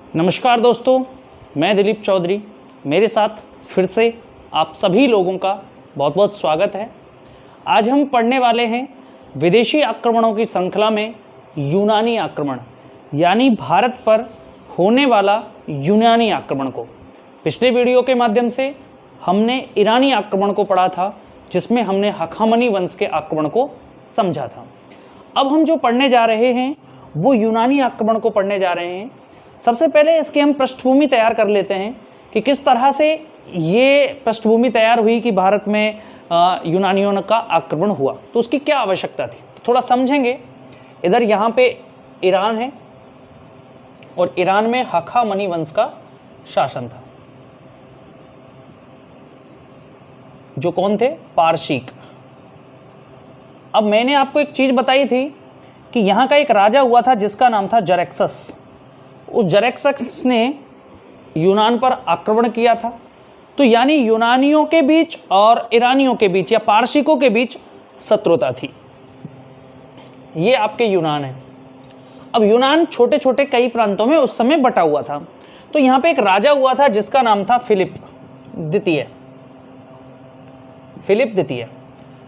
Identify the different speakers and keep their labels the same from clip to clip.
Speaker 1: नमस्कार दोस्तों, मैं दिलीप चौधरी। मेरे साथ फिर से आप सभी लोगों का बहुत बहुत स्वागत है। आज हम पढ़ने वाले हैं विदेशी आक्रमणों की श्रृंखला में यूनानी आक्रमण, यानी भारत पर होने वाला यूनानी आक्रमण को। पिछले वीडियो के माध्यम से हमने ईरानी आक्रमण को पढ़ा था, जिसमें हमने हखामनी वंश के आक्रमण को समझा था। अब हम जो पढ़ने जा रहे हैं वो यूनानी आक्रमण को पढ़ने जा रहे हैं। सबसे पहले इसकी हम पृष्ठभूमि तैयार कर लेते हैं कि किस तरह से ये पृष्ठभूमि तैयार हुई कि भारत में यूनानियों का आक्रमण हुआ, तो उसकी क्या आवश्यकता थी। तो थोड़ा समझेंगे। इधर यहाँ पे ईरान है और ईरान में हखामनी वंश का शासन था। जो कौन थे? पारसीक। अब मैंने आपको एक चीज बताई थी कि यहाँ का एक राजा हुआ था जिसका नाम था जरेक्सस। उस जरेक्सस ने यूनान पर आक्रमण किया था। तो यानी यूनानियों के बीच और ईरानियों के बीच या पारसिकों के बीच शत्रुता थी। ये आपके यूनान है। अब यूनान छोटे छोटे कई प्रांतों में उस समय बटा हुआ था। तो यहाँ पे एक राजा हुआ था जिसका नाम था फिलिप द्वितीय। फिलिप द्वितीय,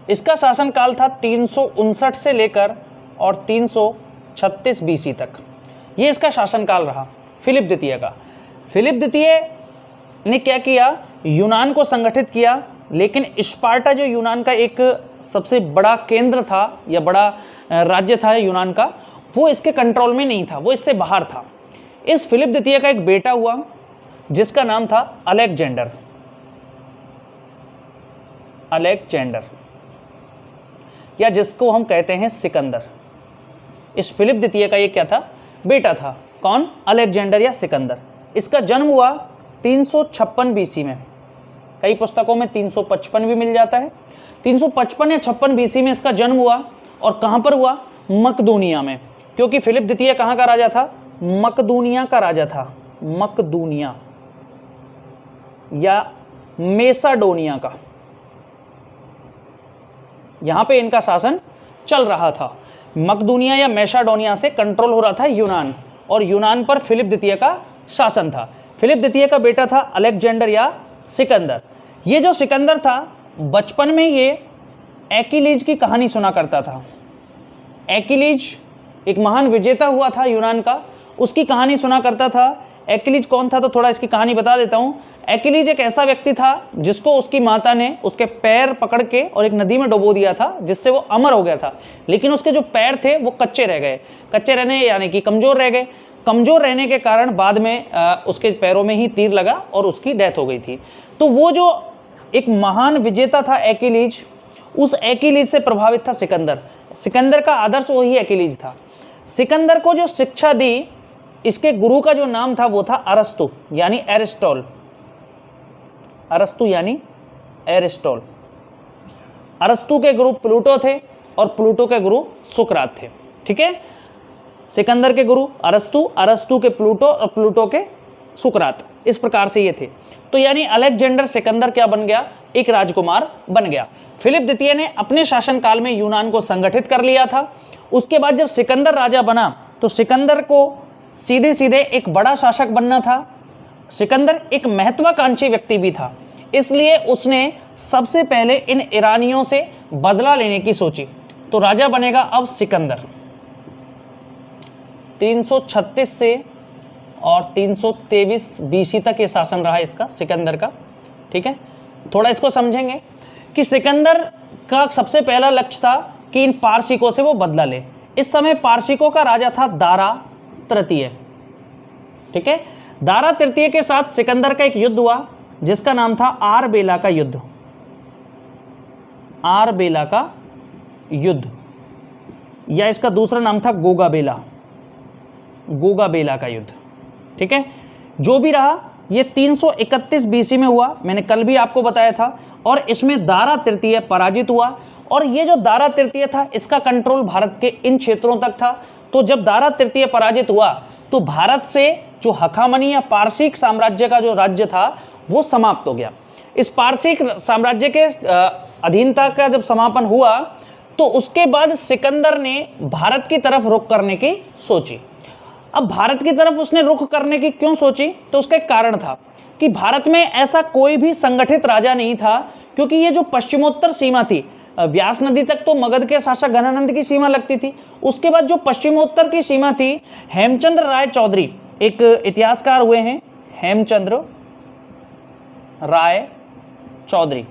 Speaker 1: इसका शासनकाल था 359 से लेकर और 336 बीसी तक। ये इसका शासनकाल रहा फिलिप द्वितीय का। फिलिप द्वितीय ने क्या किया? यूनान को संगठित किया, लेकिन स्पार्टा जो यूनान का एक सबसे बड़ा केंद्र था या बड़ा राज्य था यूनान का, वो इसके कंट्रोल में नहीं था, वो इससे बाहर था। इस फिलिप द्वितीय का एक बेटा हुआ जिसका नाम था अलेक्जेंडर। अलेक्जेंडर या जिसको हम कहते हैं सिकंदर। इस फिलिप द्वितीय का ये क्या था? बेटा था। कौन? अलेक्जेंडर या सिकंदर। इसका जन्म हुआ 356 बीसी में। कई पुस्तकों में 355 भी मिल जाता है। 355 या 56 बीसी में इसका जन्म हुआ। और कहाँ पर हुआ? मकदूनिया में, क्योंकि फिलिप द्वितीय कहाँ का राजा था? मकदूनिया का राजा था। मकदूनिया या मेसाडोनिया का, यहाँ पे इनका शासन चल रहा था। मकदूनिया या मैसाडोनिया से कंट्रोल हो रहा था यूनान, और यूनान पर फिलिप द्वितीय का शासन था। फिलिप द्वितीय का बेटा था अलेक्जेंडर या सिकंदर। ये जो सिकंदर था, बचपन में ये एकिलीज की कहानी सुना करता था। एकिलीज एक महान विजेता हुआ था यूनान का, उसकी कहानी सुना करता था। एकिलीज कौन था? तो थोड़ा इसकी कहानी बता देता हूँ। एकिलीज एक ऐसा व्यक्ति था जिसको उसकी माता ने उसके पैर पकड़ के और एक नदी में डुबो दिया था, जिससे वो अमर हो गया था। लेकिन उसके जो पैर थे वो कच्चे रह गए। कच्चे रहने यानी कि कमज़ोर रह गए। कमज़ोर रहने के कारण बाद में उसके पैरों में ही तीर लगा और उसकी डेथ हो गई थी। तो वो जो एक महान विजेता था एकिलीज, उस एकिलीज से प्रभावित था सिकंदर। सिकंदर का आदर्श वही एकिलीज था। सिकंदर को जो शिक्षा दी, इसके गुरु का जो नाम था वो था अरस्तु यानी एरिस्टोल। अरस्तु यानी एरिस्टोल। अरस्तु के गुरु प्लूटो थे और प्लूटो के गुरु सुकरात थे। ठीक है, सिकंदर के गुरु अरस्तु, अरस्तु के प्लूटो और प्लूटो के सुकरात। इस प्रकार से ये थे। तो यानी अलेक्जेंडर सिकंदर क्या बन गया? एक राजकुमार बन गया। फिलिप द्वितीय ने अपने शासनकाल में यूनान को संगठित कर लिया था। उसके बाद जब सिकंदर राजा बना तो सिकंदर को सीधे सीधे एक बड़ा शासक बनना था। सिकंदर एक महत्वाकांक्षी व्यक्ति भी था, इसलिए उसने सबसे पहले इन ईरानियों से बदला लेने की सोची। तो राजा बनेगा अब सिकंदर। 336 से और 323 बीसी तक ये शासन रहा इसका, सिकंदर का। ठीक है, थोड़ा इसको समझेंगे कि सिकंदर का सबसे पहला लक्ष्य था कि इन पारसिकों से वो बदला ले। इस समय पारसिकों का राजा था दारा तृतीय। ठीक है, दारा तृतीय के साथ सिकंदर का एक युद्ध हुआ जिसका नाम था आरबेला का युद्ध। आरबेला का युद्ध, या इसका दूसरा नाम था गोगाबेला। गोगाबेला का युद्ध। ठीक है, जो भी रहा, ये 331 बीसी में हुआ। मैंने कल भी आपको बताया था। और इसमें दारा तृतीय पराजित हुआ। और ये जो दारा तृतीय था, इसका कंट्रोल भारत के इन क्षेत्रों तक था। तो जब दारा तृतीय पराजित हुआ तो भारत से जो हखामनी या पारसिक साम्राज्य का जो राज्य था वो समाप्त हो गया। इस पारसिक साम्राज्य के अधीनता का जब समापन हुआ तो उसके बाद सिकंदर ने भारत की तरफ रुख करने की सोची। अब भारत की तरफ उसने रुख करने की क्यों सोची, तो उसका एक कारण था कि भारत में ऐसा कोई भी संगठित राजा नहीं था, क्योंकि ये जो पश्चिमोत्तर सीमा थी, व्यास नदी तक तो मगध के शासक घनानंद की सीमा लगती थी, उसके बाद जो पश्चिमोत्तर की सीमा थी, हेमचंद्र राय चौधरी एक इतिहासकार हुए हैं, हेमचंद्र राय चौधरी,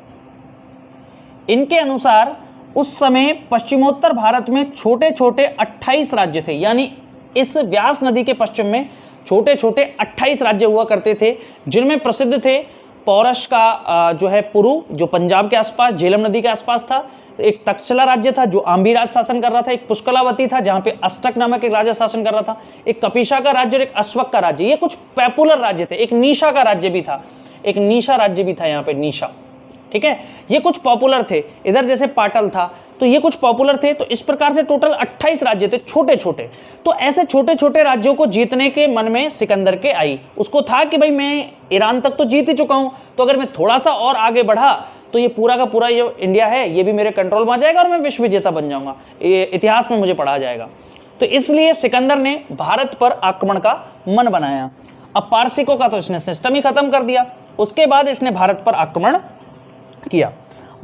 Speaker 1: इनके अनुसार उस समय पश्चिमोत्तर भारत में छोटे छोटे 28 राज्य थे, यानी इस व्यास नदी के पश्चिम में छोटे छोटे 28 राज्य हुआ करते थे, जिनमें प्रसिद्ध थे पौरश का जो है पुरु, जो पंजाब के आसपास झेलम नदी के आसपास था, एक तक्षशिला राज्य था जो आम्बीराज शासन कर रहा था, एक पुष्कलावती था जहां पे अष्टक नामक एक राजा शासन कर रहा था, एक कपिशा का राज्य और एक अश्वक का राज्य। ये कुछ पॉपुलर राज्य थे। एक निशा का राज्य भी था, एक निशा राज्य भी था यहाँ पे, निशा, ठीक है। ये कुछ पॉपुलर थे, इधर जैसे पाटल था, तो ये कुछ पॉपुलर थे। तो इस प्रकार से टोटल 28 राज्य थे, छोटे छोटे। तो ऐसे छोटे छोटे राज्यों को जीतने के मन में सिकंदर के आई। उसको था कि भाई मैं ईरान तक तो जीत ही चुका हूं, तो अगर मैं थोड़ा सा और आगे बढ़ा तो ये पूरा का पूरा ये इंडिया है ये भी मेरे कंट्रोल में आ जाएगा और मैं विश्व विजेता बन जाऊंगा, ये इतिहास में मुझे पढ़ा जाएगा। तो इसलिए सिकंदर ने भारत पर आक्रमण का मन बनाया। अब पारसिकों का तो इसने सिस्टम ही खत्म कर दिया। उसके बाद इसने भारत पर आक्रमण किया।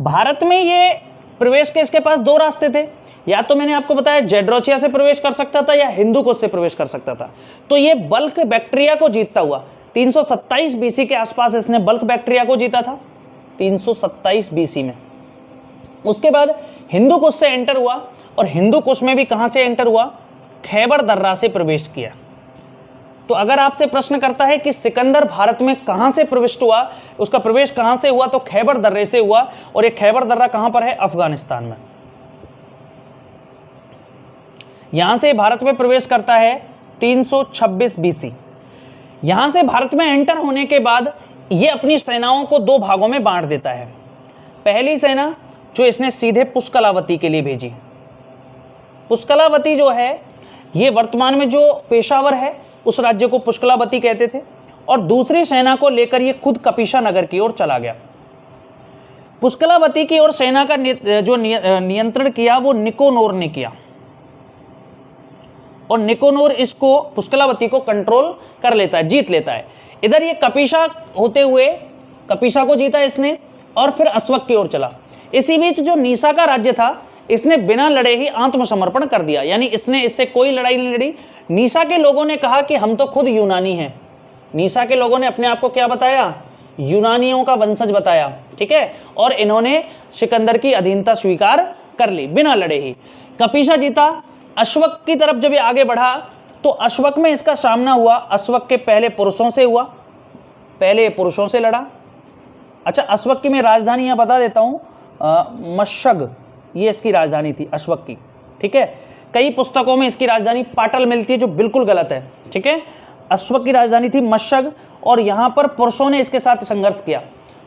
Speaker 1: भारत में ये प्रवेश के इसके पास 2 रास्ते थे, या तो मैंने आपको बताया जेड्रोचिया से प्रवेश कर सकता था या हिंदू कुश से प्रवेश कर सकता था। तो ये बल्क बैक्टीरिया को जीतता हुआ 327 बीसी के आसपास इसने बल्क बैक्टीरिया को जीता था, 327 बीसी में। उसके बाद हिंदू कुश से एंटर हुआ, और हिंदू कुश में भी कहां से एंटर हुआ, खैबर दर्रा से प्रवेश किया। तो अगर आपसे प्रश्न करता है कि सिकंदर भारत में कहां से प्रविष्ट हुआ, उसका प्रवेश कहां से हुआ, तो खैबर दर्रे से हुआ। और ये खैबर दर्रा कहां पर है, अफगानिस्तान में। यहां से भारत में प्रवेश करता है 326 बीसी। यहां से भारत में एंटर होने के बाद ये अपनी सेनाओं को 2 भागों में बांट देता है। पहली सेना जो इसने सीधे पुष्कलावती के लिए भेजी, पुष्कलावती जो है ये वर्तमान में जो पेशावर है उस राज्य को पुष्कलावती कहते थे, और दूसरी सेना को लेकर ये खुद कपिशा नगर की ओर चला गया। पुष्कलावती की ओर सेना का जो नियंत्रण किया वो निकोनोर ने किया, और निकोनोर इसको पुष्कलावती को कंट्रोल कर लेता है, जीत लेता है। इधर ये कपिशा होते हुए कपिशा को जीता इसने, और फिर अश्वक की ओर चला। इसी बीच जो निशा का राज्य था इसने बिना लड़े ही आत्मसमर्पण कर दिया, यानी इसने इससे कोई लड़ाई नहीं लड़ी। निशा के लोगों ने कहा कि हम तो खुद यूनानी हैं। निशा के लोगों ने अपने आप को क्या बताया, यूनानियों का वंशज बताया, ठीक है। और इन्होंने सिकंदर की अधीनता स्वीकार कर ली बिना लड़े ही। कपिशा जीता। अश्वक की तरफ जब ये आगे बढ़ा तो अश्वक में इसका सामना हुआ, अश्वक के पहले पुरुषों से हुआ, पहले पुरुषों से लड़ा। अच्छा, अश्वक की मैं राजधानी यहाँ बता देता हूँ, मशग, ये इसकी राजधानी थी अश्वक की, ठीक है। कई पुस्तकों में इसकी राजधानी पाटल मिलती है, जो बिल्कुल गलत है, ठीक है। अश्वक की राजधानी थी मशग, और यहाँ पर पुरुषों ने इसके साथ संघर्ष किया।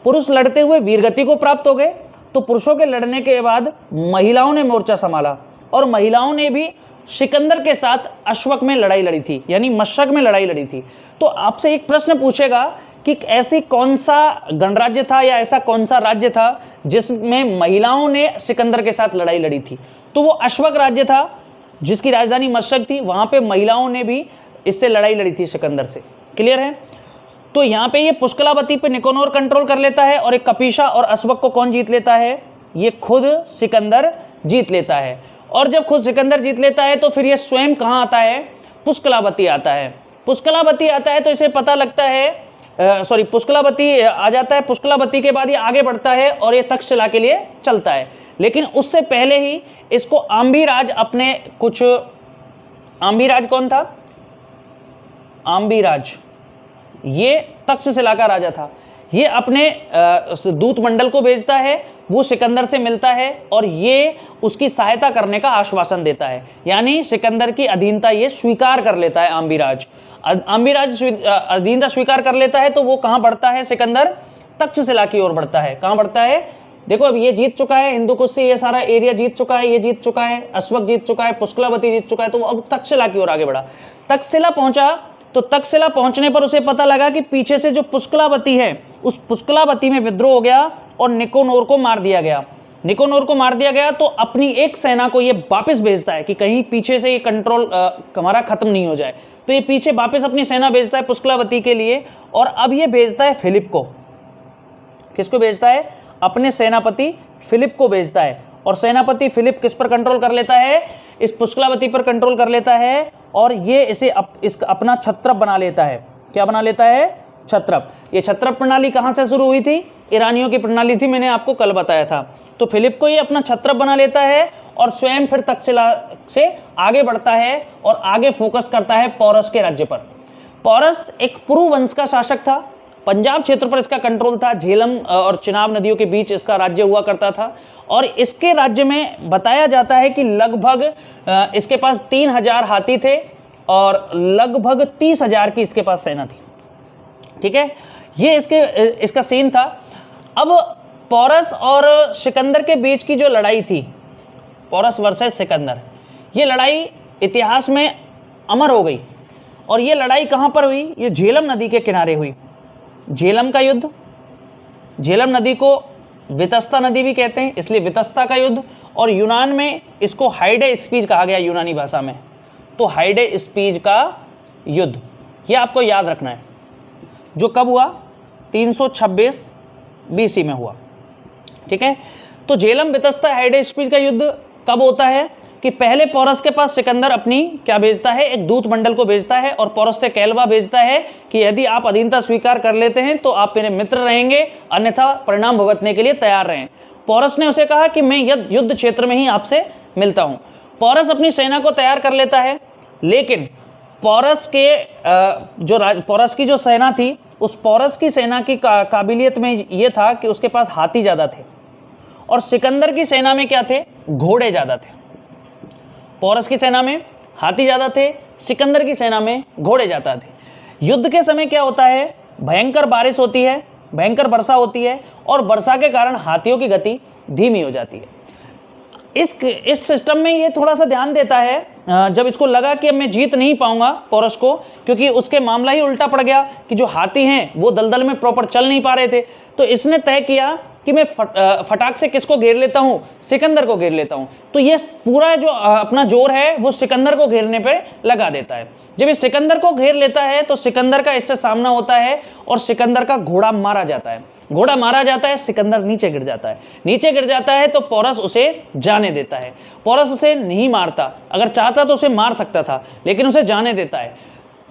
Speaker 1: पुरुष लड़ते हुए वीरगति को प्राप्त हो गए, तो पुरुषों के लड़ने के बाद महिलाओं ने मोर्चा संभाला, और महिलाओं ने भी सिकंदर के साथ अश्वक में लड़ाई लड़ी थी, यानी मशक में लड़ाई लड़ी थी। तो आपसे एक प्रश्न पूछेगा कि ऐसी कौन सा गणराज्य था या ऐसा कौन सा राज्य था जिसमें महिलाओं ने सिकंदर के साथ लड़ाई लड़ी थी, तो वो अश्वक राज्य था जिसकी राजधानी मशक थी। वहां पे महिलाओं ने भी इससे लड़ाई लड़ी थी सिकंदर से। क्लियर है। तो यहाँ पे ये पुष्कलावती पे निकोनोर कंट्रोल कर लेता है, और एक कपिशा और अश्वक को कौन जीत लेता है, ये खुद सिकंदर जीत लेता है। और जब खुद सिकंदर जीत लेता है तो फिर ये स्वयं कहाँ आता है, पुष्कलावती आता है। पुष्कलावती आता है तो इसे पता लगता है, पुष्कलावती आ जाता है। पुष्कलावती के बाद ये आगे बढ़ता है और ये तक्षशिला के लिए चलता है, लेकिन उससे पहले ही इसको आम्बीराज अपने कुछ, आम्बीराज कौन था, आम्बीराज ये तक्षशिला का राजा था। ये अपने दूत मंडल को भेजता है, वो सिकंदर से मिलता है और ये उसकी सहायता करने का आश्वासन देता है, यानी सिकंदर की अधीनता ये स्वीकार कर लेता है आम्बीराज। आम्बीराज अधीनता स्वीकार कर लेता है तो वो कहाँ बढ़ता है, सिकंदर तक्षशिला की ओर बढ़ता है। कहाँ बढ़ता है, देखो अब ये जीत चुका है, हिंदू कुश से ये सारा एरिया जीत चुका है, ये जीत चुका है, अश्वक जीत चुका है, पुष्कलावती जीत चुका है, तो वो अब तक्षशिला की ओर आगे बढ़ा। तक्षशिला पहुंचा तो तक्षशिला पहुंचने पर उसे पता लगा कि पीछे से जो पुष्कलावती है उस पुष्कलावती में विद्रोह हो गया और निकोनोर को मार दिया गया। निकोनोर को मार दिया गया तो अपनी एक सेना को ये वापस भेजता है कि कहीं पीछे से ये कंट्रोल हमारा खत्म नहीं हो जाए, तो ये पीछे वापस अपनी सेना भेजता है पुष्कलावती के लिए, और अब ये भेजता है फिलिप को। किसको भेजता है? अपने सेनापति फिलिप को भेजता है, और सेनापति फिलिप किस पर कंट्रोल कर लेता है? इस पुष्कलावती पर कंट्रोल कर लेता है, और ये इसे अपना छत्रप बना लेता है। क्या बना लेता है? छत्रप। ये छत्रप प्रणाली कहाँ से शुरू हुई थी? ईरानियों की प्रणाली थी, मैंने आपको कल बताया था। तो फिलिप को ये अपना छत्रप बना लेता है और स्वयं फिर तक्षशिला से आगे बढ़ता है और आगे फोकस करता है पौरस के राज्य पर। पौरस एक पुरु वंश का शासक था, पंजाब क्षेत्र पर इसका कंट्रोल था, झेलम और चिनाब नदियों के बीच इसका राज्य हुआ करता था, और इसके राज्य में बताया जाता है कि लगभग इसके पास 3000 हाथी थे और लगभग 30,000 की इसके पास सेना थी। ठीक है, ये इसका सीन था। अब पौरस और सिकंदर के बीच की जो लड़ाई थी, पौरस वर्सेस सिकंदर, ये लड़ाई इतिहास में अमर हो गई। और ये लड़ाई कहाँ पर हुई? ये झेलम नदी के किनारे हुई। झेलम का युद्ध, झेलम नदी को वितस्ता नदी भी कहते हैं, इसलिए वितस्ता का युद्ध, और यूनान में इसको हाइडे स्पीज कहा गया यूनानी भाषा में, तो हाइडे स्पीज का युद्ध, ये आपको याद रखना है, जो कब हुआ? 326 BC में हुआ। ठीक है, तो झेलम वितस्ता हाइडे स्पीज का युद्ध कब होता है कि पहले पौरस के पास सिकंदर अपनी क्या भेजता है? एक दूत मंडल को भेजता है, और पौरस से कैलवा भेजता है कि यदि आप अधीनता स्वीकार कर लेते हैं तो आप मेरे मित्र रहेंगे, अन्यथा परिणाम भुगतने के लिए तैयार रहें। पौरस ने उसे कहा कि मैं युद्ध क्षेत्र में ही आपसे मिलता हूं। पौरस अपनी सेना को तैयार कर लेता है, लेकिन पौरस की जो सेना थी, उस पौरस की सेना की काबिलियत में ये था कि उसके पास हाथी ज़्यादा थे, और सिकंदर की सेना में क्या थे? घोड़े ज़्यादा थे। पौरस की सेना में हाथी ज़्यादा थे, सिकंदर की सेना में घोड़े ज़्यादा थे। युद्ध के समय क्या होता है? भयंकर बारिश होती है, भयंकर वर्षा होती है, और वर्षा के कारण हाथियों की गति धीमी हो जाती है। इस सिस्टम में ये थोड़ा सा ध्यान देता है, जब इसको लगा कि अब मैं जीत नहीं पाऊंगा पौरस को, क्योंकि उसके मामला ही उल्टा पड़ गया कि जो हाथी हैं वो दलदल में प्रॉपर चल नहीं पा रहे थे, तो इसने तय किया कि मैं फटाक से किसको घेर लेता हूं? सिकंदर को घेर लेता हूं। तो ये पूरा जो अपना जोर है वो सिकंदर को घेरने पे लगा देता है। जब इस सिकंदर को घेर लेता है तो सिकंदर का इससे सामना होता है और सिकंदर का घोड़ा मारा जाता है। घोड़ा मारा जाता है, सिकंदर नीचे गिर जाता है। नीचे गिर जाता है तो पौरस उसे जाने देता है। पौरस उसे नहीं मारता, अगर चाहता तो उसे मार सकता था, लेकिन उसे जाने देता है।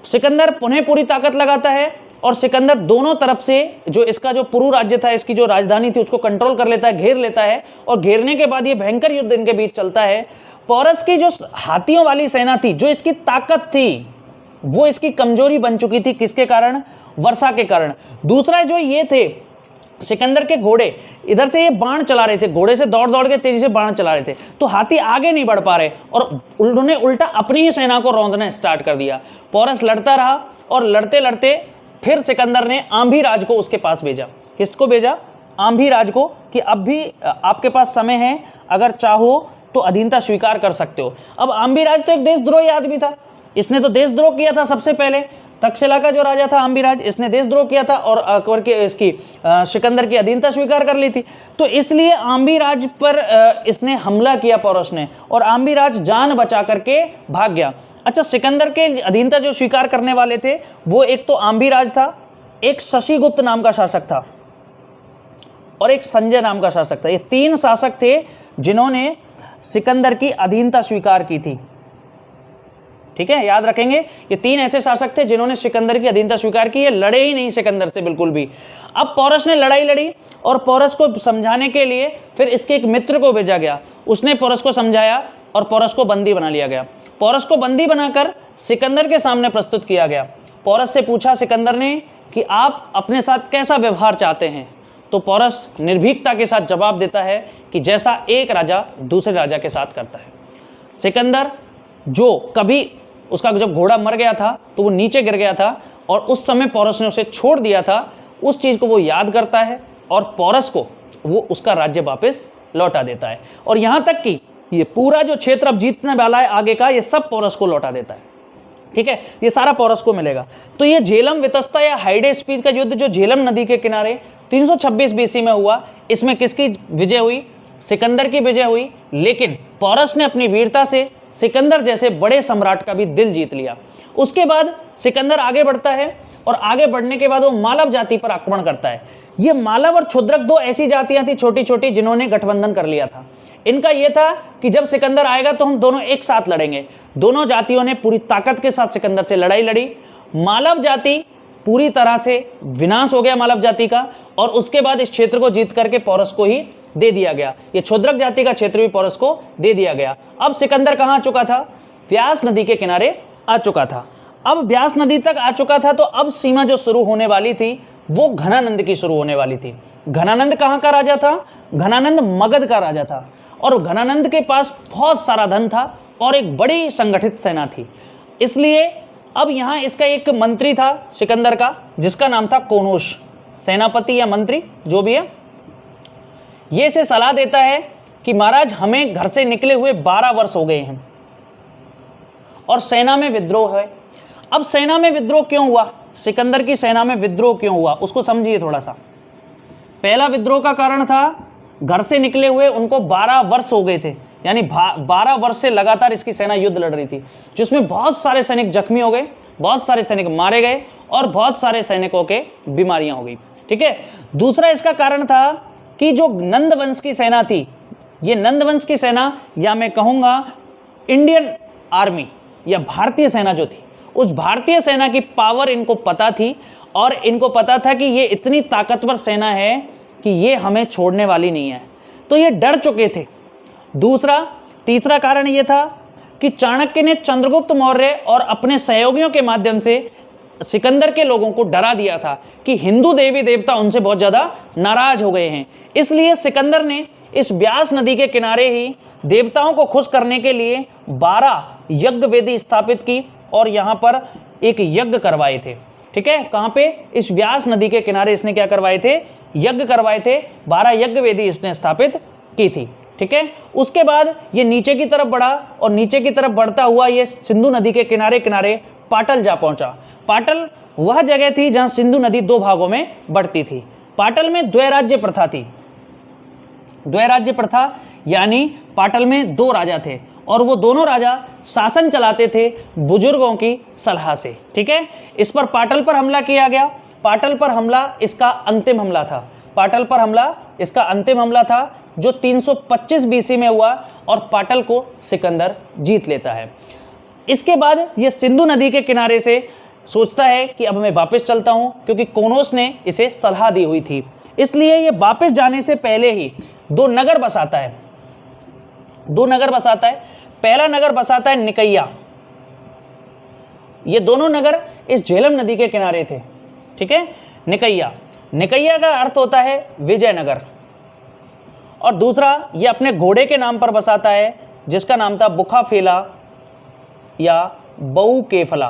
Speaker 1: सिकंदर पुनः पूरी ताकत लगाता है और सिकंदर दोनों तरफ से जो इसका जो पुरु राज्य था, इसकी जो राजधानी थी, उसको कंट्रोल कर लेता है, घेर लेता है। और घेरने के बाद ये भयंकर युद्ध इनके बीच चलता है। पौरस की जो हाथियों वाली सेना थी, जो इसकी ताकत थी, वो इसकी कमजोरी बन चुकी थी। किसके कारण? वर्षा के कारण। दूसरा जो ये थे सिकंदर के घोड़े, इधर से ये बाण चला रहे थे, घोड़े से दौड़ दौड़ के तेजी से बाण चला रहे थे, तो हाथी आगे नहीं बढ़ पा रहे और उन्होंने उल्टा अपनी ही सेना को रौंदना स्टार्ट कर दिया। पौरस लड़ता रहा और लड़ते लड़ते फिर सिकंदर ने आंभीराज को उसके पास भेजा। किसको भेजा? आंभीराज को, कि अब भी आपके पास समय है, अगर चाहो तो अधीनता स्वीकार कर सकते हो। अब आंभीराज तो एक देशद्रोही आदमी था, इसने तो देशद्रोह किया था सबसे पहले। तक्षशिला का जो राजा था आंभीराज, इसने देशद्रोह किया था और अकबर के इसकी सिकंदर की अधीनता स्वीकार कर ली थी। तो इसलिए आंभीराज पर इसने हमला किया पौरस ने, और आंभीराज जान बचा करके भाग गया। अच्छा, सिकंदर के अधीनता जो स्वीकार करने वाले थे वो एक तो आंभीराज था, एक शशिगुप्त नाम का शासक था और एक संजय नाम का शासक था। ये तीन शासक थे जिन्होंने सिकंदर की अधीनता स्वीकार की थी। ठीक है, याद रखेंगे, ये तीन ऐसे शासक थे जिन्होंने सिकंदर की अधीनता स्वीकार की। ये लड़े ही नहीं सिकंदर से बिल्कुल भी। अब पौरस ने लड़ाई लड़ी और पौरस को समझाने के लिए फिर इसके एक मित्र को भेजा गया। उसने पौरस को समझाया और पौरस को बंदी बना लिया गया। पौरस को बंदी बनाकर सिकंदर के सामने प्रस्तुत किया गया। पौरस से पूछा सिकंदर ने कि आप अपने साथ कैसा व्यवहार चाहते हैं? तो पौरस निर्भीकता के साथ जवाब देता है कि जैसा एक राजा दूसरे राजा के साथ करता है। सिकंदर, जो कभी उसका जब घोड़ा मर गया था तो वो नीचे गिर गया था और उस समय पौरस ने उसे छोड़ दिया था, उस चीज़ को वो याद करता है और पौरस को वो उसका राज्य वापस लौटा देता है। और यहाँ तक कि ये पूरा जो क्षेत्र अब जीतने वाला है आगे का, ये सब पौरस को लौटा देता है। ठीक है, ये सारा पौरस को मिलेगा। तो ये झेलम वितस्ता या हाइडे स्पीज का युद्ध जो झेलम नदी के किनारे 326 BC में हुआ, इसमें किसकी विजय हुई? सिकंदर की विजय हुई, लेकिन पोरस ने अपनी वीरता से सिकंदर जैसे बड़े सम्राट का भी दिल जीत लिया। उसके बाद सिकंदर आगे बढ़ता है और आगे बढ़ने के बाद वो मालव जाति पर आक्रमण करता है। ये मालव और क्षुद्रक दो ऐसी जातियां थी छोटी छोटी जिन्होंने गठबंधन कर लिया था। इनका यह था कि जब सिकंदर आएगा तो हम दोनों एक साथ लड़ेंगे। दोनों जातियों ने पूरी ताकत के साथ सिकंदर से लड़ाई लड़ी। मालव जाति पूरी तरह से विनाश हो गया मालव जाति का, और उसके बाद इस क्षेत्र को जीत करके पोरस को ही दे दिया गया। ये क्षुद्रक जाति का क्षेत्र भी पोरस को दे दिया गया। अब सिकंदर कहाँ आ चुका था? व्यास नदी के किनारे आ चुका था। अब व्यास नदी तक आ चुका था, तो अब सीमा जो शुरू होने वाली थी वो घनानंद की शुरू होने वाली थी। घनानंद कहाँ का राजा था? घनानंद मगध का राजा था, और घनानंद के पास बहुत सारा धन था और एक बड़ी संगठित सेना थी। इसलिए अब यहाँ इसका एक मंत्री था सिकंदर का, जिसका नाम था कोनोश। सेनापति या मंत्री जो भी है, ये इसे सलाह देता है कि महाराज हमें घर से निकले हुए 12 वर्ष हो गए हैं और सेना में विद्रोह है। अब सेना में विद्रोह क्यों हुआ? सिकंदर की सेना में विद्रोह क्यों हुआ उसको समझिए थोड़ा सा। पहला विद्रोह का कारण था घर से निकले हुए उनको 12 वर्ष हो गए थे, यानी 12 वर्ष से लगातार इसकी सेना युद्ध लड़ रही थी, जिसमें बहुत सारे सैनिक जख्मी हो गए, बहुत सारे सैनिक मारे गए और बहुत सारे सैनिकों के बीमारियां हो गई। ठीक है। दूसरा इसका कारण था कि जो नंद वंश की सेना थी, ये नंद वंश की सेना, या मैं कहूँगा इंडियन आर्मी या भारतीय सेना जो थी, उस भारतीय सेना की पावर इनको पता थी, और इनको पता था कि ये इतनी ताकतवर सेना है कि ये हमें छोड़ने वाली नहीं है, तो ये डर चुके थे। तीसरा कारण ये था कि चाणक्य ने चंद्रगुप्त मौर्य और अपने सहयोगियों के माध्यम से सिकंदर के लोगों को डरा दिया था कि हिंदू देवी देवता उनसे बहुत ज़्यादा नाराज हो गए हैं। इसलिए सिकंदर ने इस व्यास नदी के किनारे ही देवताओं को खुश करने के लिए 12 यज्ञ वेदी स्थापित की और यहाँ पर एक यज्ञ करवाए थे। ठीक है। कहाँ पे? इस व्यास नदी के किनारे इसने क्या करवाए थे? यज्ञ करवाए थे। 12 यज्ञ वेदी इसने स्थापित की थी। ठीक है। उसके बाद ये नीचे की तरफ बढ़ा और नीचे की तरफ बढ़ता हुआ ये सिंधु नदी के किनारे किनारे पाटल जा पहुंचा। पाटल वह जगह थी जहां सिंधु नदी 2 भागों में बढ़ती थी। पाटल में द्वैराज्य प्रथा थी। द्वैराज्य प्रथा यानी पाटल में 2 राजा थे और वो दोनों राजा शासन चलाते थे बुजुर्गों की सलाह से। ठीक है। इस पर पाटल पर हमला किया गया। पाटल पर हमला इसका अंतिम हमला था। पाटल पर हमला इसका अंतिम हमला था जो 325 बीसी में हुआ और पाटल को सिकंदर जीत लेता है। इसके बाद ये सिंधु नदी के किनारे से सोचता है कि अब मैं वापस चलता हूं, क्योंकि कोनोस ने इसे सलाह दी हुई थी। इसलिए ये वापस जाने से पहले ही 2 नगर बसाता है। 2 नगर बसाता है। पहला नगर बसाता है निकैया। ये दोनों नगर इस झेलम नदी के किनारे थे। ठीक है। निकैया का अर्थ होता है विजयनगर। और दूसरा ये अपने घोड़े के नाम पर बसाता है जिसका नाम था बुखाफेला या बऊकेफला।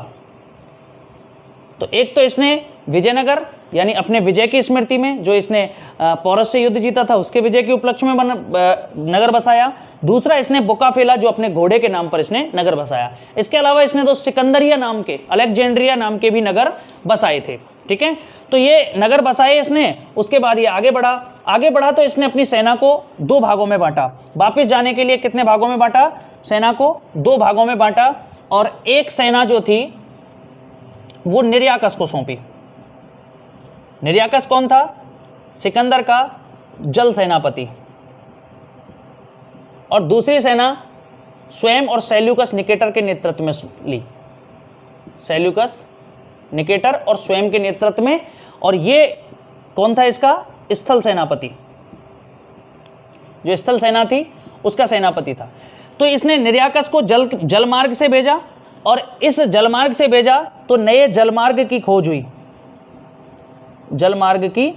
Speaker 1: तो एक तो इसने विजयनगर यानी अपने विजय की स्मृति में, जो इसने पोरस से युद्ध जीता था उसके विजय के उपलक्ष्य में नगर बसाया। दूसरा इसने बुकाफेला जो अपने घोड़े के नाम पर इसने नगर बसाया। इसके अलावा इसने 2 सिकंदरिया नाम के, अलेक्जेंड्रिया नाम के भी नगर बसाए थे। ठीक है। तो ये नगर बसाए इसने। उसके बाद ये आगे बढ़ा तो इसने अपनी सेना को 2 भागों में बांटा। वापस जाने के लिए कितने भागों में बांटा? सेना को 2 भागों में बांटा, और एक सेना जो थी वो निर्याकस को सौंपी। निर्याकस कौन था? सिकंदर का जल सेनापति। और दूसरी सेना स्वयं और सेल्यूकस निकेटर के नेतृत्व में ली। सेल्यूकस निकेटर और स्वयं के नेतृत्व में। और ये कौन था? इसका स्थल सेनापति। जो स्थल सेना थी उसका सेनापति था। तो इसने निर्याकस को जलमार्ग से भेजा, और इस जलमार्ग से भेजा तो नए जलमार्ग की खोज हुई। जलमार्ग की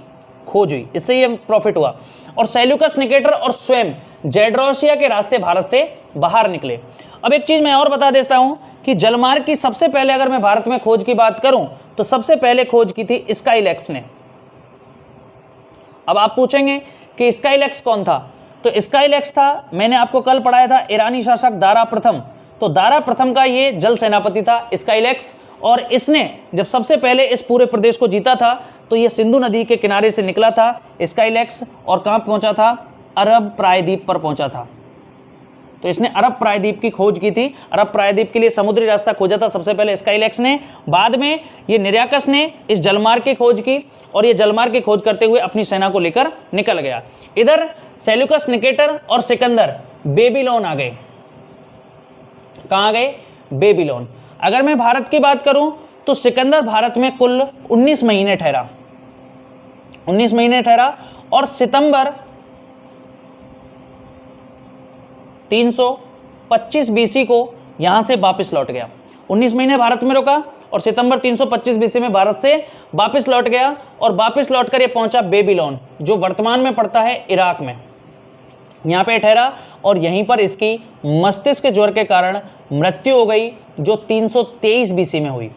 Speaker 1: खोज हुई, इससे ये प्रॉफिट हुआ। और सेल्यूकस निकेटर और स्वयं जेड्रोसिया के रास्ते भारत से बाहर निकले। अब एक चीज मैं और बता देता हूं कि जलमार्ग की सबसे पहले अगर मैं भारत में खोज की बात करूं तो सबसे पहले खोज की थी स्काईलैक्स ने। अब आप पूछेंगे कि स्काईलैक्स कौन था? तो स्काईलैक्स था, मैंने आपको कल पढ़ाया था, ईरानी शासक दारा प्रथम। तो दारा प्रथम का ये जल सेनापति था स्काईलैक्स। और इसने जब सबसे पहले इस पूरे प्रदेश को जीता था तो ये सिंधु नदी के किनारे से निकला था स्काईलैक्स, और कहाँ पहुंचा था? अरब प्रायद्वीप पर पहुंचा था। तो इसने अरब प्रायद्वीप की खोज की थी। अरब प्रायद्वीप के लिए समुद्री रास्ता खोजा था सबसे पहले स्काइलैक्स ने, बाद में ये निरयाकस ने इस जलमार्ग की खोज की और ये जलमार्ग की खोज करते हुए अपनी सेना को लेकर निकल गया। इधर सेल्यूकस, निकेटर और सिकंदर बेबीलोन आ गए। कहाँ आ गए? बेबीलोन। अगर मैं भारत की बात करूं तो सिकंदर भारत में कुल 19 महीने ठहरा, 19 महीने ठहरा और सितंबर 325 बीसी को यहां से वापस लौट गया। 19 महीने भारत में रुका और सितंबर 325 बीसी में भारत से वापस लौट गया और वापस लौटकर ये पहुंचा बेबीलोन, जो वर्तमान में पड़ता है इराक में। यहाँ पे ठहरा और यहीं पर इसकी मस्तिष्क ज्वर के कारण मृत्यु हो गई, जो 323 बीसी में हुई।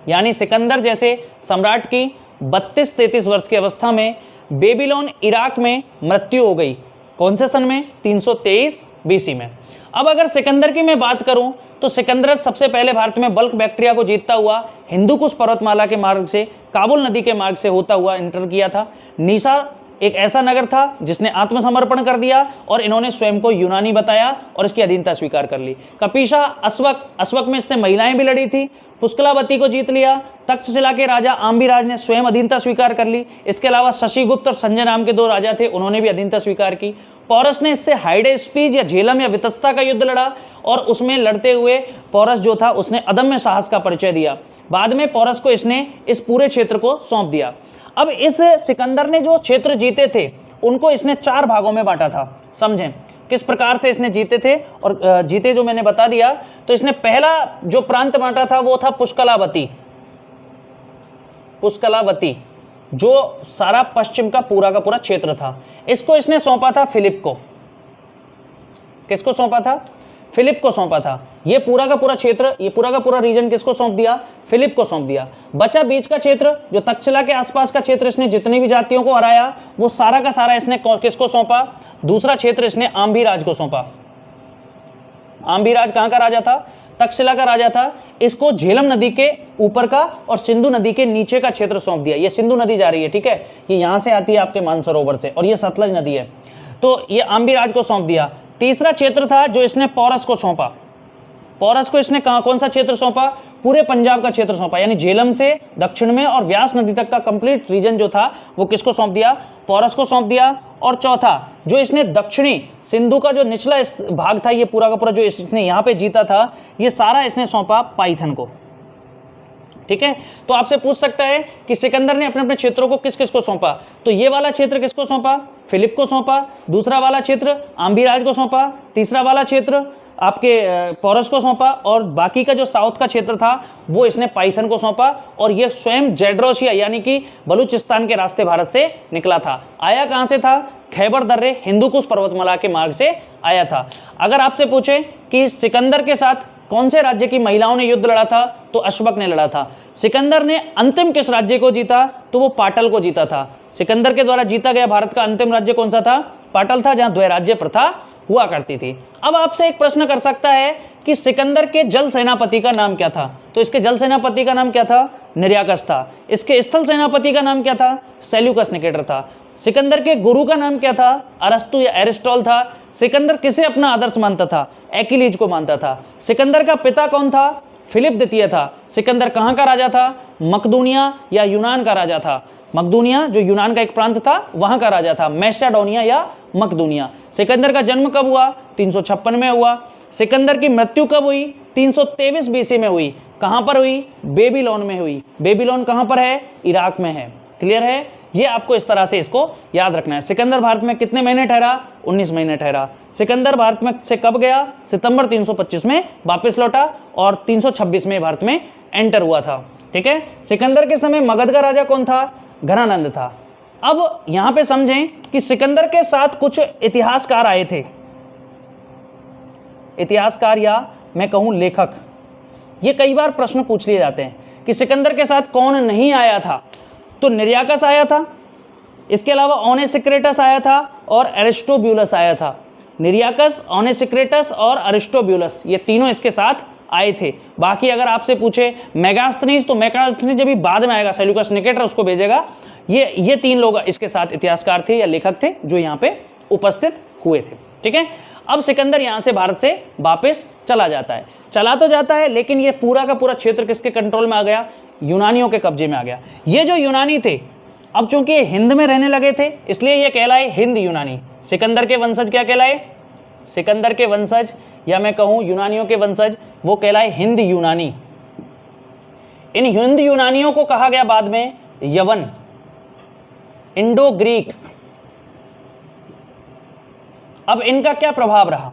Speaker 1: यानी सिकंदर जैसे सम्राट की 32-33 वर्ष की अवस्था में बेबीलोन इराक में मृत्यु हो गई। कौन से सन में? 323 बीसी में। अब अगर सिकंदर की मैं बात करूं तो सिकंदर सबसे पहले भारत में बल्क बैक्टीरिया को जीतता हुआ हिंदुकुश पर्वतमाला के मार्ग से, काबुल नदी के मार्ग से होता हुआ एंटर किया था। नीसा एक ऐसा नगर था जिसने आत्मसमर्पण कर दिया और इन्होंने स्वयं को यूनानी बताया और इसकी अधीनता स्वीकार कर ली। कपीशा, अस्वक में इससे महिलाएं भी लड़ी थी। पुष्कलावती को जीत लिया। तक्षशिला के राजा आम्बीराज ने स्वयं अधीनता स्वीकार कर ली। इसके अलावा शशिगुप्त और संजय नाम के 2 राजा थे, उन्होंने भी अधीनता स्वीकार की। पौरस ने इससे हाइडेस्पीज या झेलम या वितस्ता का युद्ध लड़ा और उसमें लड़ते हुए पौरस जो था उसने अदम्य साहस का परिचय दिया। बाद में पौरस को इसने इस पूरे क्षेत्र को सौंप दिया। अब इस सिकंदर ने जो क्षेत्र जीते थे उनको इसने 4 भागों में बांटा था। समझें किस प्रकार से इसने जीते थे और जीते जो मैंने बता दिया। तो इसने पहला जो प्रांत बांटा था वो था पुष्कलावती, जो सारा पश्चिम का पूरा क्षेत्र था। इसको इसने सौंपा था फिलिप को। किसको सौंपा था? फिलिप को सौंपा था। ये पूरा का पूरा क्षेत्र, ये पूरा का पूरा रीजन किसको सौंप दिया? फिलिप को सौंप दिया। बचा बीच का क्षेत्र, जो तक्षशिला के आसपास का क्षेत्र, इसने जितनी भी जातियों को हराया वो सारा का सारा इसने किसको सौंपा? दूसरा क्षेत्र इसने आम्बीराज को सौंपा। आम्बीराज कहाँ का राजा था? तक्षशिला का राजा था। इसको झेलम नदी के ऊपर का और सिंधु नदी के नीचे का क्षेत्र सौंप दिया। ये सिंधु नदी जा रही है, ठीक है, ये यहां से आती है आपके मानसरोवर से और ये सतलज नदी है, तो ये आम्बीराज को सौंप दिया। तीसरा क्षेत्र था जो इसने पौरस को सौंपा। पौरस को इसने कौन सा क्षेत्र सौंपा? पूरे पंजाब का क्षेत्र सौंपा, यानी झेलम से दक्षिण में और व्यास नदी तक का कंप्लीट रीजन जो था वो किसको सौंप दिया? पौरस को सौंप दिया। और चौथा जो इसने दक्षिणी सिंधु का जो निचला भाग था, ये पूरा का पूरा जो इसने यहाँ पे जीता था, ये सारा इसने सौंपा पाइथन को। ठीक है, तो आपसे पूछ सकता है कि सिकंदर ने अपने अपने क्षेत्रों को किस किस को सौंपा? तो ये वाला क्षेत्र किसको सौंपा? फिलिप को सौंपा। दूसरा वाला क्षेत्र आम्बीराज को सौंपा। तीसरा वाला क्षेत्र आपके पौरस को सौंपा और बाकी का जो साउथ का क्षेत्र था वो इसने पाइथन को सौंपा। और ये स्वयं जेड्रोसिया यानी कि बलूचिस्तान के रास्ते भारत से निकला था। आया कहाँ से था? खैबर दर्रे हिंदुकुश पर्वतमाला के मार्ग से आया था। अगर आपसे पूछे कि सिकंदर के साथ कौन से राज्य की महिलाओं ने युद्ध लड़ा था, तो अश्वक ने लड़ा था। सिकंदर ने अंतिम किस राज्य को जीता? तो वो पाटल को जीता था। सिकंदर के द्वारा जीता गया भारत का अंतिम राज्य कौन सा था? पाटल था, जहां द्वैराज्य प्रथा हुआ करती थी। अब आपसे एक प्रश्न कर सकता है कि सिकंदर के जल सेनापति का नाम क्या था? तो इसके जल सेनापति का नाम क्या था? निरयाकस था। इसके स्थल सेनापति का नाम क्या था? सेल्यूकस निकेटर था। सिकंदर के गुरु का नाम क्या था? अरस्तु या एरिस्टॉल था। सिकंदर किसे अपना आदर्श मानता था? एक्किलीज को मानता था। सिकंदर का पिता कौन था? फिलिप द्वितीय था। सिकंदर कहाँ का राजा था? मकदूनिया या यूनान का राजा था। मकदूनिया जो यूनान का एक प्रांत था वहां का राजा था, मैसेडोनिया या मकदूनिया। सिकंदर का जन्म कब हुआ? 356 में हुआ। सिकंदर की मृत्यु कब हुई? 323 बीसी में हुई। कहां पर हुई? बेबीलोन में हुई। बेबीलोन कहां पर है? इराक में है। क्लियर है? ये आपको इस तरह से इसको याद रखना है। सिकंदर भारत में कितने महीने ठहरा? 19 महीने ठहरा। सिकंदर भारत में से कब गया? सितंबर 325 में वापस लौटा और 326 में भारत में एंटर हुआ था। ठीक है, सिकंदर के समय मगध का राजा कौन था? घनानंद था। अब यहां पे समझें कि सिकंदर के साथ कुछ इतिहासकार आए थे। इतिहासकार या मैं कहूं लेखक, ये कई बार प्रश्न पूछ लिए जाते हैं कि सिकंदर के साथ कौन नहीं आया था। तो निरयाकस आया था, इसके अलावा ओनेसिक्रेटस आया था और एरिस्टोब्यूलस आया था। निरयाकस, ओनेसिक्रेटस और अरिस्टोब्यूलस ये तीनों इसके साथ आए थे। बाकी अगर आपसे पूछे मेगास्थनीज, तो मेगास्थनीज जब भी बाद में आएगा, सेल्यूकस निकेटर उसको भेजेगा। ये 3 लोग इसके साथ इतिहासकार थे या लेखक थे जो यहाँ पे उपस्थित हुए थे। ठीक है, अब सिकंदर यहाँ से भारत से वापस चला जाता है, चला तो जाता है लेकिन ये पूरा का पूरा क्षेत्र किसके कंट्रोल में आ गया, यूनानियों के कब्जे में आ गया। ये जो यूनानी थे अब चूंकि ये हिंद में रहने लगे थे इसलिए ये कहलाए हिंद यूनानी। सिकंदर के वंशज क्या कहलाए, सिकंदर के वंशज या मैं कहूं यूनानियों के वंशज वो कहलाए हिंद यूनानी। इन हिंद यूनानियों को कहा गया बाद में यवन, इंडो ग्रीक। अब इनका क्या प्रभाव रहा,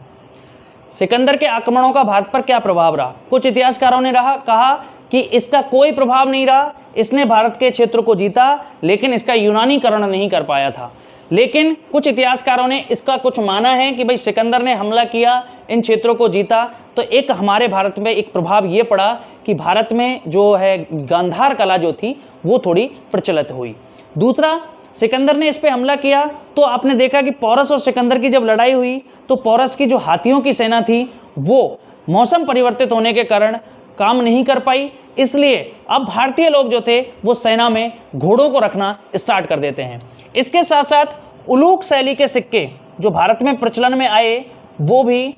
Speaker 1: सिकंदर के आक्रमणों का भारत पर क्या प्रभाव रहा। कुछ इतिहासकारों ने कहा कि इसका कोई प्रभाव नहीं रहा, इसने भारत के क्षेत्र को जीता लेकिन इसका यूनानीकरण नहीं कर पाया था। लेकिन कुछ इतिहासकारों ने इसका कुछ माना है कि भाई सिकंदर ने हमला किया, इन क्षेत्रों को जीता, तो एक हमारे भारत में एक प्रभाव ये पड़ा कि भारत में जो है गांधार कला जो थी वो थोड़ी प्रचलित हुई। दूसरा, सिकंदर ने इस पे हमला किया तो आपने देखा कि पौरस और सिकंदर की जब लड़ाई हुई तो पौरस की जो हाथियों की सेना थी वो मौसम परिवर्तित होने के कारण काम नहीं कर पाई, इसलिए अब भारतीय लोग जो थे वो सेना में घोड़ों को रखना स्टार्ट कर देते हैं। इसके साथ साथ उलूक शैली के सिक्के जो भारत में प्रचलन में आए वो भी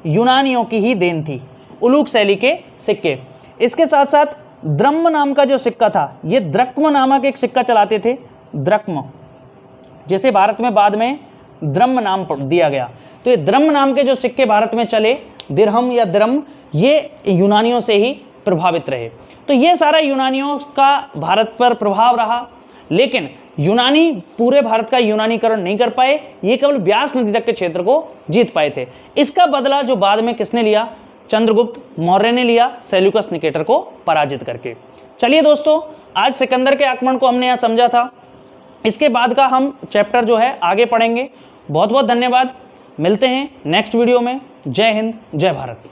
Speaker 1: यूनानियों की ही देन थी, उलूक शैली के सिक्के। इसके साथ साथ द्रह्म नाम का जो सिक्का था, ये द्रक्म नामक एक सिक्का चलाते थे, द्रक्म, जैसे भारत में बाद में द्रह्म नाम दिया गया। तो ये द्रह्म नाम के जो सिक्के भारत में चले, दिरहम या द्रह्म, ये यूनानियों से ही प्रभावित रहे। तो ये सारा यूनानियों का भारत पर प्रभाव रहा, लेकिन यूनानी पूरे भारत का यूनानीकरण नहीं कर पाए, ये केवल व्यास नदी तक के क्षेत्र को जीत पाए थे। इसका बदला जो बाद में किसने लिया, चंद्रगुप्त मौर्य ने लिया, सेल्यूकस निकेटर को पराजित करके। चलिए दोस्तों, आज सिकंदर के आक्रमण को हमने यहाँ समझा था, इसके बाद का हम चैप्टर जो है आगे पढ़ेंगे। बहुत बहुत धन्यवाद, मिलते हैं नेक्स्ट वीडियो में। जय हिंद, जय भारत।